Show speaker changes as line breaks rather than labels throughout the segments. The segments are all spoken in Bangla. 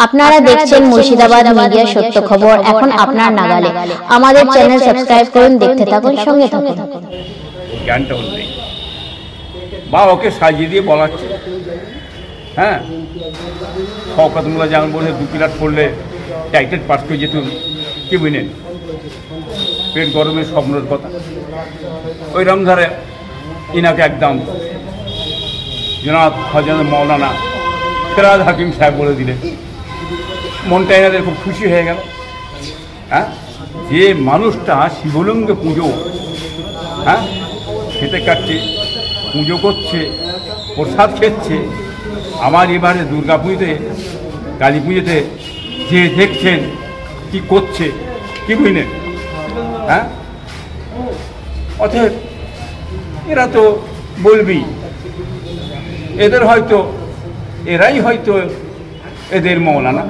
আপনারা দেখছেন মুর্শিদাবাদ মিডিয়া সত্য খবর, এখন আপনার নাগালে। আমাদের চ্যানেল সাবস্ক্রাইব করুন, দেখতে থাকুন, সঙ্গে থাকুন।
জ্ঞানটাও নেই বা ওকে সাজিয়ে দিয়ে বলাচ্ছে। হ্যাঁ, শওকত মোল্লা যেমন বলে 2 ক্লাস পড়লে টাইটেল পাস করে যেত, কি বুঝলেন, পেট গরমের স্বপ্নের কথা। ওই রমধারে ইনাকে একদম জনাব হযরত মৌলানা ফিরাদ হাকিম সাহেব বলে দিলেন। মনটা এনাদের খুব খুশি হয়ে গেল। হ্যাঁ, যে মানুষটা শিবলিঙ্গে পুজো খেতে কাটছে, পুজো করছে, প্রসাদ খেচ্ছে, আমার এবারে দুর্গা পুজোতে, কালী পুজোতে যে দেখছেন কি করছে, কি বুঝলেন। হ্যাঁ, অতএব এরা তো বলবি, এদের হয়তো এরাই হয়তো এদের মৌলানা।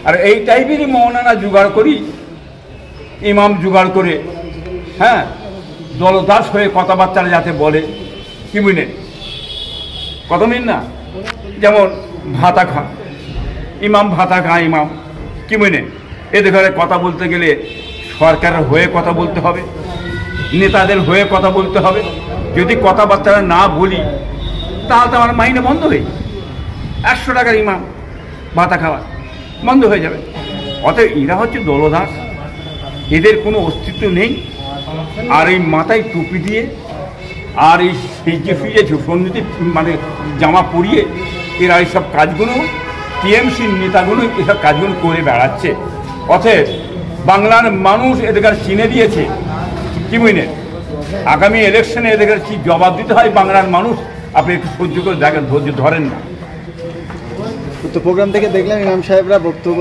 আর এই টাইপেরই মৌলানা জোগাড় করি, ইমাম জোগাড় করে, হ্যাঁ, দলদাস হয়ে কথাবার্তা যাতে বলে, কি বুঝলেন, কত নিন না। যেমন ভাতা খা ইমাম, ভাতা খা ইমাম, কি বুঝলেন। এদের ঘরে কথা বলতে গেলে সরকারের হয়ে কথা বলতে হবে, নেতাদের হয়ে কথা বলতে হবে। যদি কথাবার্তা না বলি তাহলে তো আমার মাইনে বন্ধ হয়ে, 100 টাকার ইমাম ভাতা খাওয়া বন্ধ হয়ে যাবে। অতএব এরা হচ্ছে দলদাস, এদের কোনো অস্তিত্ব নেই। আর এই মাথায় টুপি দিয়ে আর এই সেজে ফিজে সন্ন্যতি মানে জামা পরিয়ে এরা এইসব কাজগুলো, টিএমসির নেতাগুলো এসব কাজগুলো করে বেড়াচ্ছে। অতএব বাংলার মানুষ এদের চিনে দিয়েছে, কি বুঝলেন। আগামী ইলেকশনে এদের কি জবাব দিতে হয় বাংলার মানুষ, আপনি একটু সহ্য করে দেখেন, ধৈর্য ধরেন না।
তো প্রোগ্রাম থেকে দেখলাম ইমাম সাহেবরা বক্তব্য